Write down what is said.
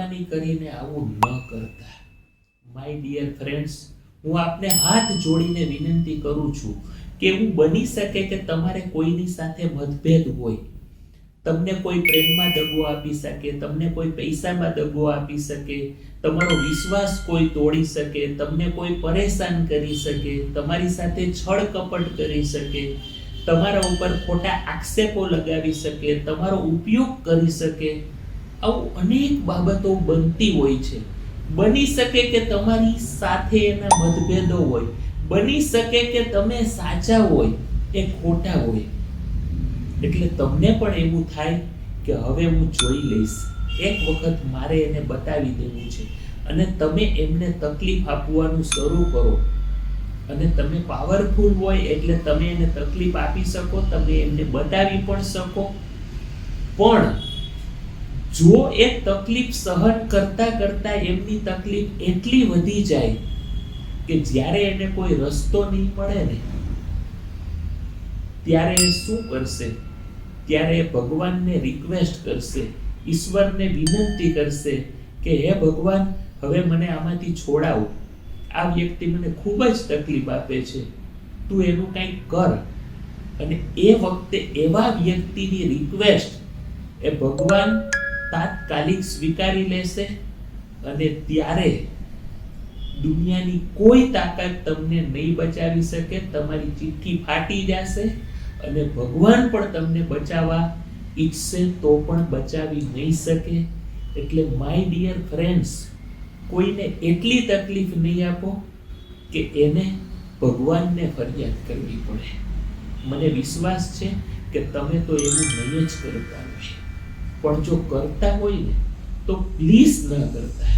મનમાની કરીને આવું ન કરતા. માય ડિયર ફ્રેન્ડ્સ, હું આપને હાથ જોડીને વિનંતી કરું છું કે એવું બની શકે કે તમારે કોઈની સાથે મતભેદ હોય, તમને કોઈ પ્રેમમાં દગો આપી શકે, તમને કોઈ પૈસામાં દગો આપી શકે, તમારો વિશ્વાસ કોઈ તોડી શકે, તમને કોઈ પરેશાન કરી શકે, તમારી સાથે છળ કપટ કરી શકે, તમારા ઉપર ખોટા આક્ષેપો લગાવી શકે, તમારો ઉપયોગ કરી શકે. આવું અનેક બાબતો બનતી હોય છે. બની શકે કે તમારી સાથે એના મતભેદો હોય, બની શકે કે તમે સાચા હોય એ ખોટા હોય. એટલે તમને પણ એવું થાય કે હવે હું જોઈ લઈશ, એક વખત મારે એને બતાવી દેવું છે, અને તમે એમને તકલીફ આપવાનું શરૂ કરો. અને તમે પાવરફુલ હોય એટલે તમે એને તકલીફ આપી શકો, તમે એમને બતાવી પણ શકો. પણ જો એ તકલીફ સહન કરતા કરતા એમની તકલીફ એટલી વધી જાય કે જ્યારે એને કોઈ રસ્તો નહીં મળે ને, ત્યારે એ શું કરશે? ત્યારે ભગવાનને રિક્વેસ્ટ કરશે, ઈશ્વરને વિનંતી કરશે કે હે ભગવાન, હવે મને આમાંથી છોડાવો, આ વ્યક્તિ મને ખૂબ જ તકલીફ આપે છે, તું એનું કંઈક કર. અને એ વખતે એવા વ્યક્તિની રિક્વેસ્ટ એ ભગવાન તાત્કાલિક સ્વીકારી લેશે, અને ત્યારે દુનિયાની કોઈ તાકાત તમને નહીં બચાવી શકે. તમારી ચિઠ્ઠી ફાટી જશે, અને ભગવાન પણ તમને બચાવવા ઈચ્છે તો પણ બચાવી નહીં શકે. એટલે માય ડિયર ફ્રેન્ડ્સ, કોઈને એટલી તકલીફ નહીં આપો કે એને ભગવાનને ફરિયાદ કરવી પડે. મને વિશ્વાસ છે કે તમે તો એવું નહીં જ કરતા હોય, પણ જો કરતા હોય ને તો પ્લીઝ ન કરતા.